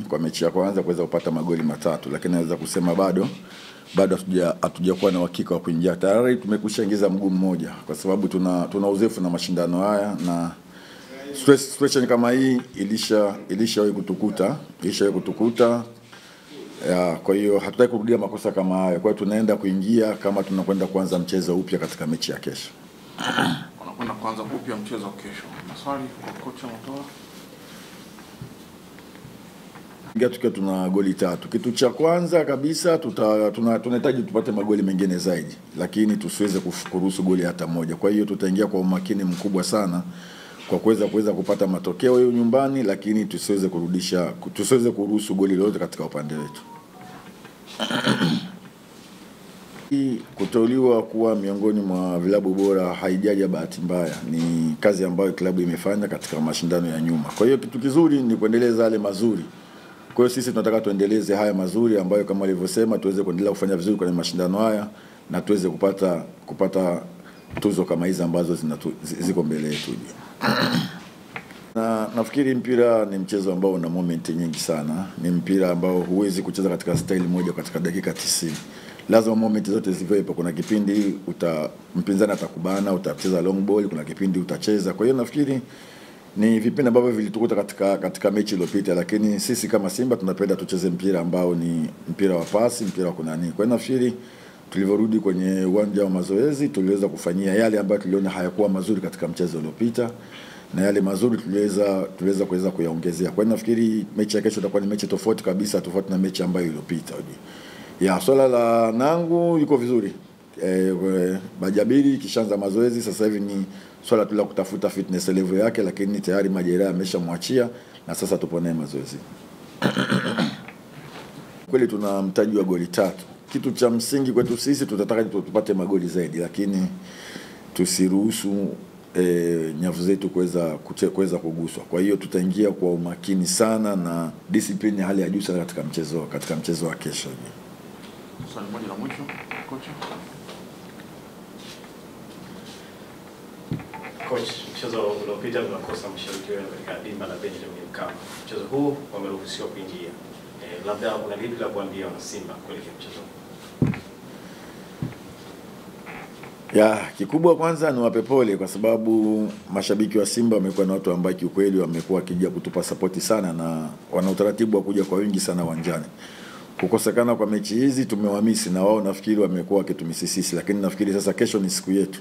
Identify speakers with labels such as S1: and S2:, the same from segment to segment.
S1: kwa mechi ya kwanza kuweza kupata magoli matatu, lakini naweza kusema bado hatujakuwa na uhakika wa kuingia. Tayari tumekushaingiza mguu mmoja kwa sababu tuna uzoefu na mashindano haya, na situation kama hii ilishawahi kutukuta. Kwa hiyo hatutaki kurudia makosa kama haya. Kwa hiyo tunaenda kuingia kama tunakwenda kuanza mchezo upya katika mechi ya kesho.
S2: Unakwenda kuanza upya mchezo wa kesho. Maswali kwa kocha Matola?
S1: Tukiwa tuna goli 3. Kitu cha kwanza kabisa tunahitaji tupate magoli mengine zaidi, lakini tusiweze kuruhusu goli hata moja. Kwa hiyo tutaingia kwa umakini mkubwa sana kwa kuweza kupata matokeo hiyo nyumbani, lakini tusiweze kuruhusu goli lolote katika upande wetu. Kuteuliwa kuwa miongoni mwa vilabu bora haijaja bahati mbaya, ni kazi ambayo klabu imefanya katika mashindano ya nyuma. Kwa hiyo kitu kizuri ni kuendeleza yale mazuri. Kwa hiyo sisi tunataka tuendeleze haya mazuri ambayo kama alivyosema tuweze kuendelea kufanya vizuri kwenye mashindano haya na tuweze kupata tuzo kama hizi ambazo ziko mbele yetu. Na nafikiri mpira ni mchezo ambao una moment nyingi sana. Ni mpira ambao huwezi kucheza katika style moja katika dakika 90. Lazima moment zote ziwepo. Kuna kipindi mpinzani atakubana, utacheza long ball, kuna kipindi utacheza. Kwa hiyo nafikiri ni vipindi ambavyo vilitukuta katika mechi iliyopita, lakini sisi kama Simba tunapenda tucheze mpira ambao ni mpira wa pasi, mpira wa kunani. Kwa hiyo nafikiri tulivyorudi kwenye uwanja wa mazoezi tuliweza kufanyia yale ambayo tuliona hayakuwa mazuri katika mchezo uliopita, na yale mazuri tuliweza kuyaongezea. Kwa hiyo nafikiri mechi ya kesho itakuwa ni mechi tofauti kabisa, tofauti na mechi ambayo iliyopita. Swala la Nangu yuko vizuri. Bajabiri kishaanza mazoezi, sasa hivi ni swala tu la kutafuta fitness level yake, lakini tayari majeraha ameshamwachia na sasa tupo naye mazoezi. Kweli tuna mtaji wa goli 3. Kitu cha msingi kwetu sisi tutataka tupate magoli zaidi, lakini tusiruhusu nyavu zetu kuweza kuguswa. Kwa hiyo tutaingia kwa umakini sana na discipline ya hali ya juu sana katika mchezo wa kesho.
S2: Swali moja la mwisho kocha.
S3: Coach, mchezo uliopita tunakosa mashabiki wenu katika dimba la Benjamin Mkapa. Mchezo huu wameruhusiwa kuingia. Labda kuna lipi la kuambia wana Simba kuelekea mchezo?
S1: Kikubwa kwanza ni wape pole, kwa sababu mashabiki wa Simba wamekuwa na watu ambao kiukweli wamekuwa wakija kutupa support sana na wana utaratibu wa kuja kwa wingi sana uwanjani. Kukosekana kwa mechi hizi tumewamisi, na wao nafikiri wamekuwa wakitumisi sisi, lakini nafikiri sasa kesho ni siku yetu.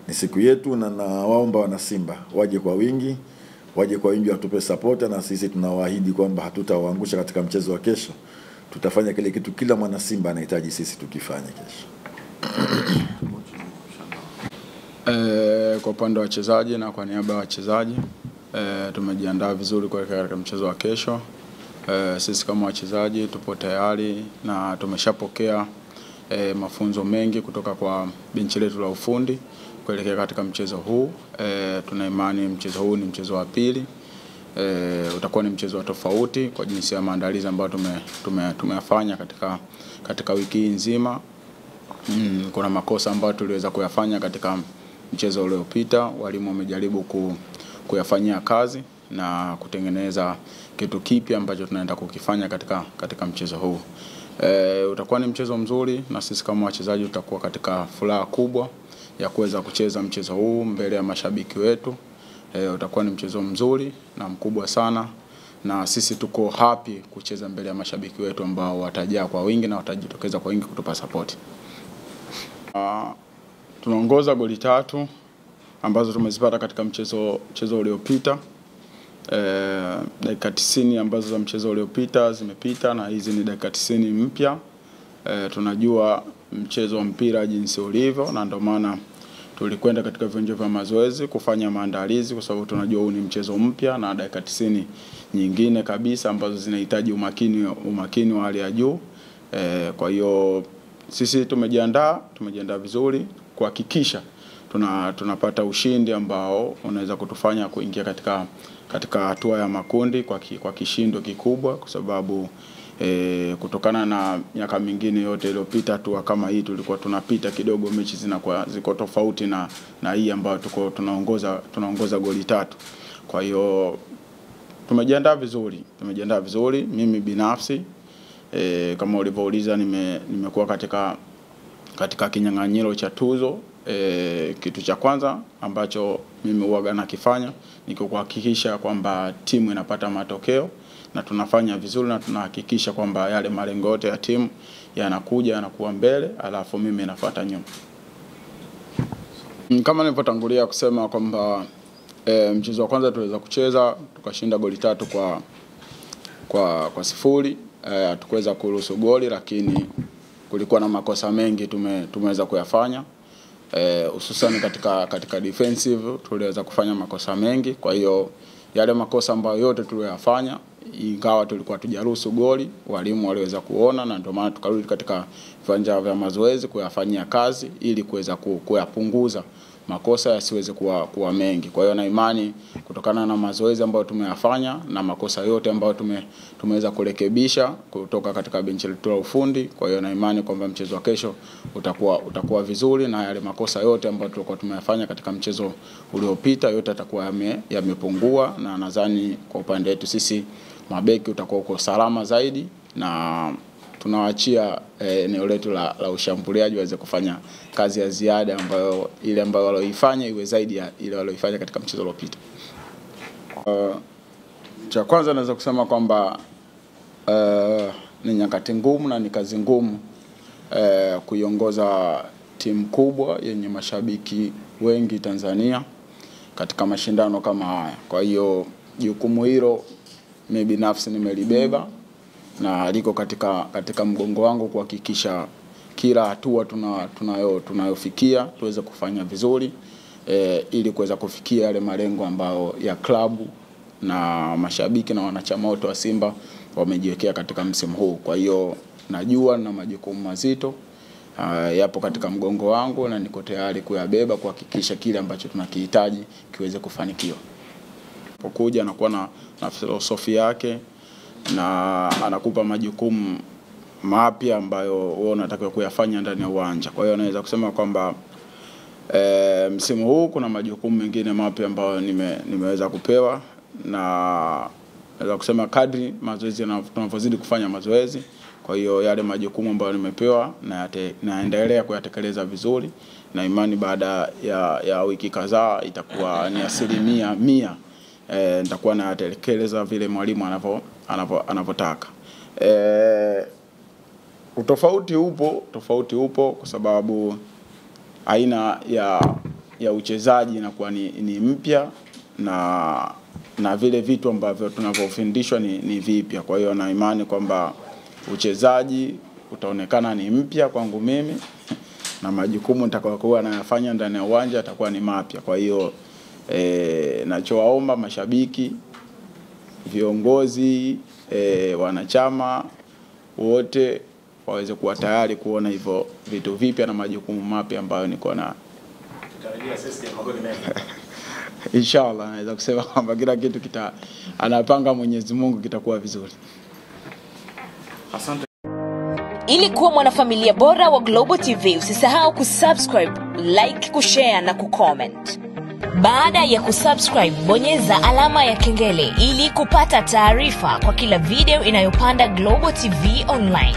S1: Ni siku yetu, na nawaomba wana Simba waje kwa wingi watupe support, na sisi tunawaahidi kwamba hatutawaangusha katika mchezo wa kesho. Tutafanya kile kitu kila mwana Simba anahitaji sisi tukifanye kesho.
S4: Kwa upande wa wachezaji na kwa niaba ya wachezaji tumejiandaa vizuri katika mchezo wa kesho. Sisi kama wachezaji tupo tayari na tumeshapokea mafunzo mengi kutoka kwa benchi letu la ufundi kuelekea katika mchezo huu. Tuna imani mchezo huu ni mchezo wa pili. Utakuwa ni mchezo wa tofauti kwa jinsi ya maandalizi ambayo tumeyafanya katika wiki nzima. Kuna makosa ambayo tuliweza kuyafanya katika mchezo uliopita, walimu wamejaribu kuyafanyia kazi na kutengeneza kitu kipya ambacho tunaenda kukifanya katika mchezo huu. Utakuwa ni mchezo mzuri, na sisi kama wachezaji tutakuwa katika furaha kubwa ya kuweza kucheza mchezo huu mbele ya mashabiki wetu. Utakuwa ni mchezo mzuri na mkubwa sana, na sisi tuko happy kucheza mbele ya mashabiki wetu ambao watajaa kwa wingi na watajitokeza kwa wingi kutupa support. Tunaongoza goli 3 ambazo tumezipata katika mchezo uliopita. Dakika 90 ambazo za mchezo uliopita zimepita, na hizi ni dakika 90 mpya. Tunajua mchezo wa mpira jinsi ulivyo, na ndio maana tulikwenda katika viwanja vya mazoezi kufanya maandalizi, kwa sababu tunajua huu ni mchezo mpya na dakika 90 nyingine kabisa ambazo zinahitaji umakini wa hali ya juu. Kwa hiyo sisi tumejiandaa vizuri kuhakikisha tunapata ushindi ambao unaweza kutufanya kuingia katika hatua ya makundi kwa kishindo kikubwa, kwa sababu kutokana na miaka mingine yote iliyopita hatua kama hii tulikuwa tunapita kidogo, mechi ziko tofauti na hii ambayo tunaongoza goli 3. Kwa hiyo Tumejiandaa vizuri. Mimi binafsi kama ulivyouliza, nimekuwa katika kinyang'anyiro cha tuzo. Kitu cha kwanza ambacho mimi huaga nakifanya ni kuhakikisha kwamba timu inapata matokeo na tunafanya vizuri, na tunahakikisha kwamba yale malengo yote ya timu yanakuwa mbele, alafu mimi nafuata nyuma. Kama nilivyotangulia kusema kwamba mchezo wa kwanza tuliweza kucheza tukashinda goli 3 kwa 0. Hatukuweza kuruhusu goli, lakini kulikuwa na makosa mengi tumeweza kuyafanya. Hususan katika defensive tuliweza kufanya makosa mengi. Kwa hiyo yale makosa ambayo yote tuliyofanya, ingawa tulikuwa tujaruhusu goli, walimu waliweza kuona, na ndio maana tukarudi katika viwanja vya mazoezi kuyafanyia kazi ili kuweza kuyapunguza makosa yasiweze kuwa mengi. Kwa hiyo na imani kutokana na mazoezi ambayo tumeyafanya na makosa yote ambayo tumeweza kurekebisha kutoka katika benchi letu la ufundi, kwa hiyo na imani kwamba mchezo wa kesho utakuwa vizuri, na yale makosa yote ambayo tulikuwa tumeyafanya katika mchezo uliopita yote yatakuwa yamepungua, na nadhani kwa upande wetu sisi mabeki utakuwa uko salama zaidi, na tunawaachia eneo letu la ushambuliaji waweze kufanya kazi ya ziada ambayo walioifanya iwe zaidi ya ile walioifanya katika mchezo uliopita. Cha kwanza naweza kusema kwamba ni nyakati ngumu na ni kazi ngumu kuiongoza timu kubwa yenye mashabiki wengi Tanzania katika mashindano kama haya. Kwa hiyo jukumu hilo mimi binafsi nimelibeba na liko katika mgongo wangu kuhakikisha kila hatua tunayofikia tuweze kufanya vizuri ili kuweza kufikia yale malengo ambayo ya klabu na mashabiki na wanachama wote wa Simba wamejiwekea katika msimu huu. Kwa hiyo najua na majukumu mazito yapo katika mgongo wangu, na niko tayari kuyabeba kuhakikisha kile ambacho tunakihitaji kiweze kufanikiwa. Pokuja anakuwa na filosofi yake na anakupa majukumu mapya ambayo wewe unatakiwa kuyafanya ndani ya uwanja. Kwa hiyo naweza kusema kwamba msimu huu kuna majukumu mengine mapya ambayo nimeweza kupewa, na naweza kusema kadri mazoezi tunavyozidi kufanya mazoezi, kwa hiyo yale majukumu ambayo nimepewa naendelea kuyatekeleza vizuri, na imani baada ya wiki kadhaa itakuwa ni 100%. Nitakuwa natekeleza vile mwalimu anavyotaka. Tofauti upo kwa sababu aina ya uchezaji inakuwa ni mpya, na vile vitu ambavyo tunavyofundishwa ni vipya. Kwa hiyo na imani kwamba uchezaji utaonekana ni mpya kwangu mimi, na majukumu nitakayokuwa nayafanya ndani ya uwanja yatakuwa ni mapya. Kwa hiyo nachowaomba mashabiki, viongozi, wanachama wote waweze kuwa tayari kuona hivyo vitu vipya na majukumu mapya ambayo niko na.
S3: Tutarajia sisi magoli mengi.
S4: Inshallah naweza kusema kwamba kila kitu anapanga Mwenyezi Mungu kitakuwa vizuri.
S2: Asante.
S5: Ili kuwa mwanafamilia bora wa Global TV, usisahau kusubscribe, like, kushare na kucomment. Baada ya kusubscribe, bonyeza alama ya kengele ili kupata taarifa kwa kila video inayopanda Global TV Online.